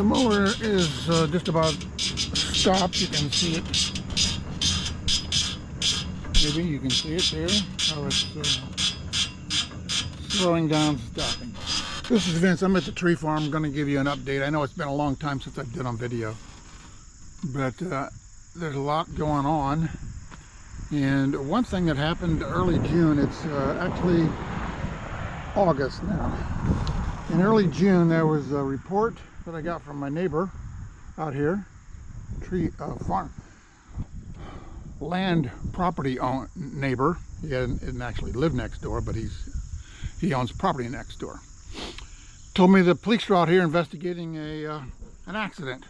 The mower is just about stopped. You can see it. Maybe you can see it there, how it's slowing down, stopping. This is Vince. I'm at the tree farm. I'm going to give you an update. I know it's been a long time since I've done on video, but there's a lot going on. And one thing that happened early June, it's actually August now. In early June, there was a report that I got from my neighbor out here, farm land property neighbor. He didn't actually live next door, but he owns property next door. Told me the police were out here investigating an accident.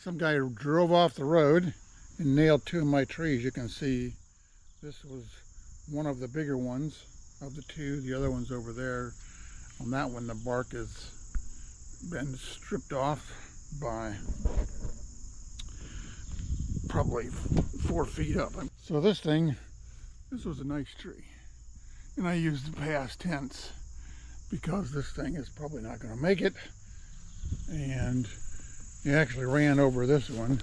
Some guy drove off the road and nailed two of my trees. You can see this was one of the bigger ones of the two. The other one's over there. On that one, the bark has been stripped off by probably 4 feet up. So this was a nice tree. And I used the past tense because this thing is probably not going to make it. And he actually ran over this one,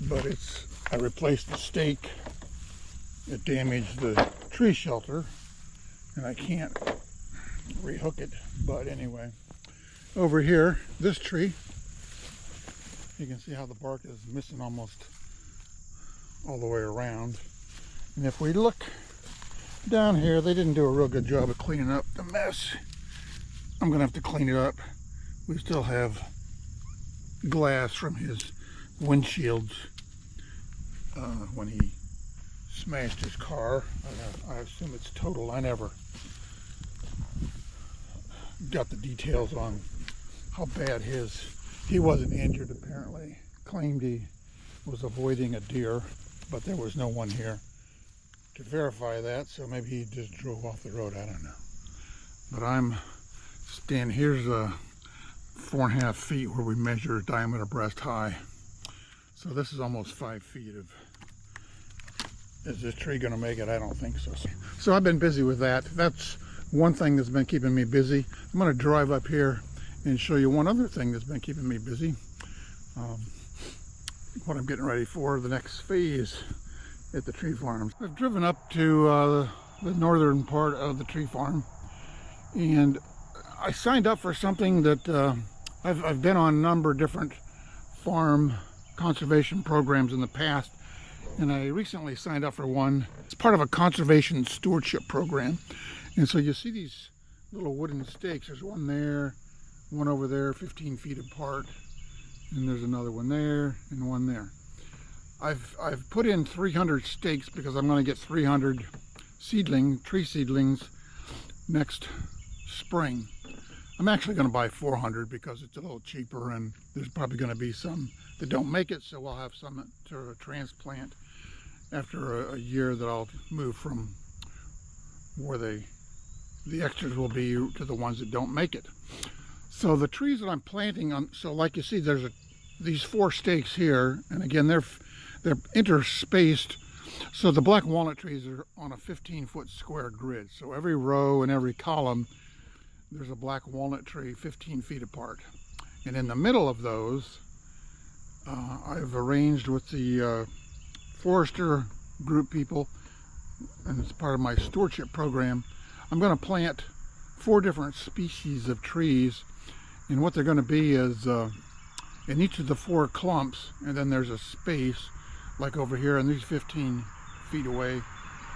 but I replaced the stake. It damaged the tree shelter, and I can't rehook it. But anyway, over here, this tree, you can see how the bark is missing almost all the way around. And if we look down here, they didn't do a real good job of cleaning up the mess. I'm gonna have to clean it up. We still have glass from his windshields when he smashed his car. I assume it's total. I never got the details on how bad he wasn't injured apparently. Claimed he was avoiding a deer, but there was no one here to verify that, so maybe he just drove off the road. I don't know. But I'm standing, here's 4.5 feet where we measure diameter breast high. So this is almost 5 feet of, is this tree gonna make it? I don't think so. So I've been busy with that. That's one thing that's been keeping me busy. I'm gonna drive up here and show you one other thing that's been keeping me busy. What I'm getting ready for the next phase at the tree farm. I've driven up to the northern part of the tree farm, and I signed up for something that I've been on a number of different farm conservation programs in the past, and I recently signed up for one. It's part of a conservation stewardship program. And so you see these little wooden stakes. There's one there, one over there, 15 feet apart, and there's another one there and one there. I've put in 300 stakes because I'm going to get 300 tree seedlings next spring. I'm actually going to buy 400 because it's a little cheaper, and there's probably going to be some that don't make it, so we'll have some to transplant after a year that I'll move from where the extras will be to the ones that don't make it. So the trees that I'm planting on, so like you see, there's these 4 stakes here, and again they're interspaced. So the black walnut trees are on a 15-foot square grid. So every row and every column, there's a black walnut tree 15 feet apart. And in the middle of those, I've arranged with the forester group people, and it's part of my stewardship program. I'm going to plant 4 different species of trees, and what they're going to be is in each of the 4 clumps, and then there's a space like over here, and these 15 feet away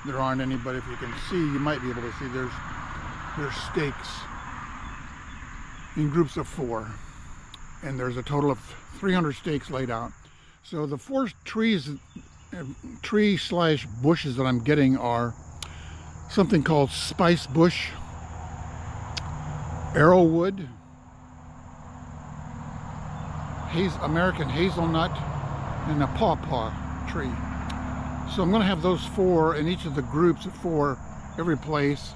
there aren't any, but if you can see, you might be able to see there's stakes in groups of 4, and there's a total of 300 stakes laid out. So the 4 tree/bushes that I'm getting are something called spice bush, arrowwood, American hazelnut, and a pawpaw tree. So I'm going to have those 4 in each of the groups of 4 every place,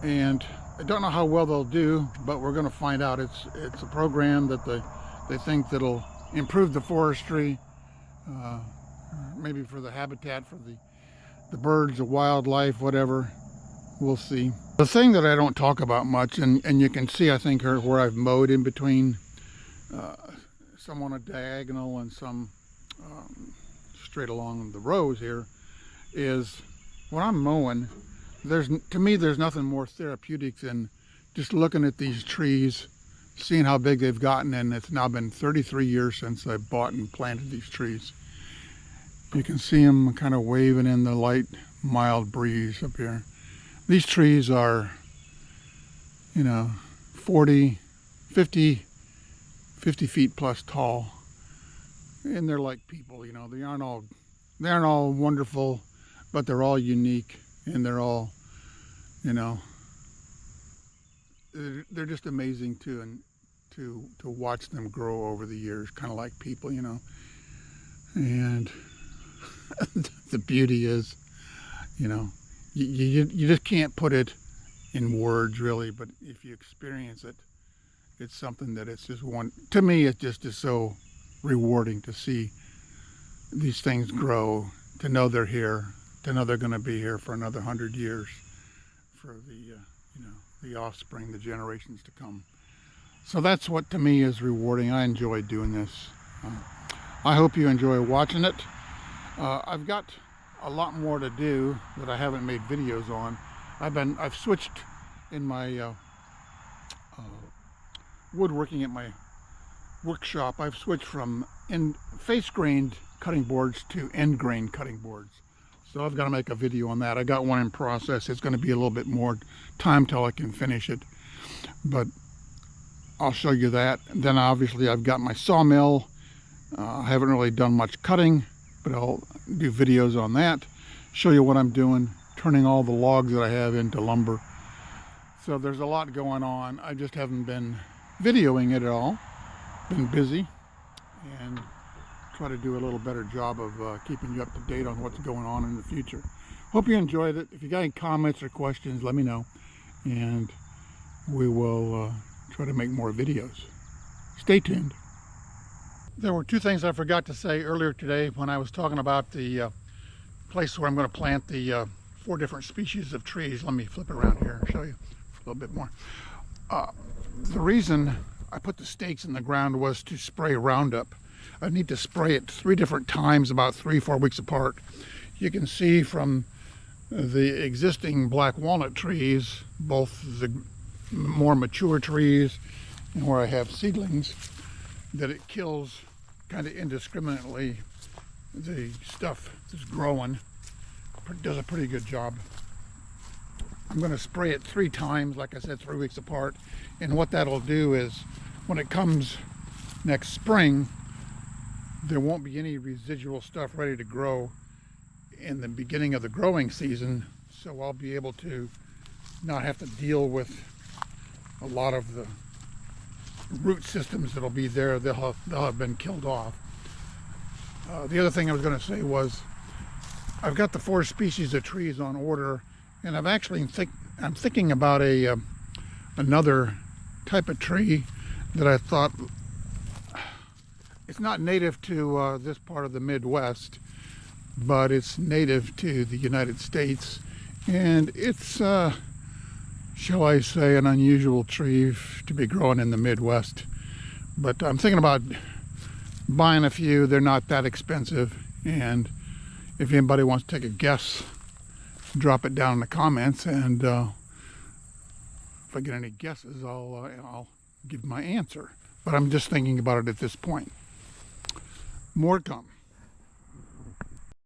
and I don't know how well they'll do, but we're going to find out. It's a program that they think that'll improve the forestry, maybe for the habitat for the birds, the wildlife, whatever. We'll see. The thing that I don't talk about much, and you can see, I think, where I've mowed in between some on a diagonal and some straight along the rows here, is when I'm mowing, to me there's nothing more therapeutic than just looking at these trees, seeing how big they've gotten. And it's now been 33 years since I bought and planted these trees. You can see them kind of waving in the light, mild breeze up here. These trees are, 40, 50 feet plus tall. And they're like people, they aren't all wonderful, but they're all unique, and they're all, they're just amazing to watch them grow over the years, kind of like people, and the beauty is, you just can't put it in words really, but if you experience it, it's something that it's just to me, it just is so rewarding to see these things grow, to know they're here, to know they're going to be here for another 100 years, for the offspring, the generations to come. So that's what to me is rewarding. I enjoy doing this. I hope you enjoy watching it. I've got a lot more to do that I haven't made videos on. I've switched in my woodworking at my workshop. I've switched from face grained cutting boards to end grain cutting boards. So I've got to make a video on that. I got one in process. It's going to be a little bit more time till I can finish it, but I'll show you that. And then obviously I've got my sawmill. I haven't really done much cutting, but I'll do videos on that, show you what I'm doing, turning all the logs that I have into lumber. So there's a lot going on. I just haven't been videoing it at all. Been busy, and try to do a little better job of keeping you up to date on what's going on in the future. Hope you enjoyed it. If you got any comments or questions, let me know, and we will try to make more videos. Stay tuned. There were two things I forgot to say earlier today when I was talking about the place where I'm going to plant the 4 different species of trees. Let me flip it around here and show you a little bit more. The reason I put the stakes in the ground was to spray Roundup. I need to spray it 3 different times, about 3-4 weeks apart. You can see from the existing black walnut trees, both the more mature trees and where I have seedlings, that it kills kind of indiscriminately the stuff that's growing. It does a pretty good job. I'm going to spray it 3 times, like I said, 3 weeks apart. And what that'll do is, when it comes next spring, there won't be any residual stuff ready to grow in the beginning of the growing season. So I'll be able to not have to deal with a lot of the root systems that'll be there. They'll have been killed off. The other thing I was going to say was, I've got the 4 species of trees on order, and I'm thinking about another type of tree that I thought, it's not native to this part of the Midwest, but it's native to the United States, and it's shall I say, an unusual tree to be growing in the Midwest. But I'm thinking about buying a few. They're not that expensive, and if anybody wants to take a guess, drop it down in the comments, and if I get any guesses, I'll give my answer. But I'm just thinking about it at this point. More to come.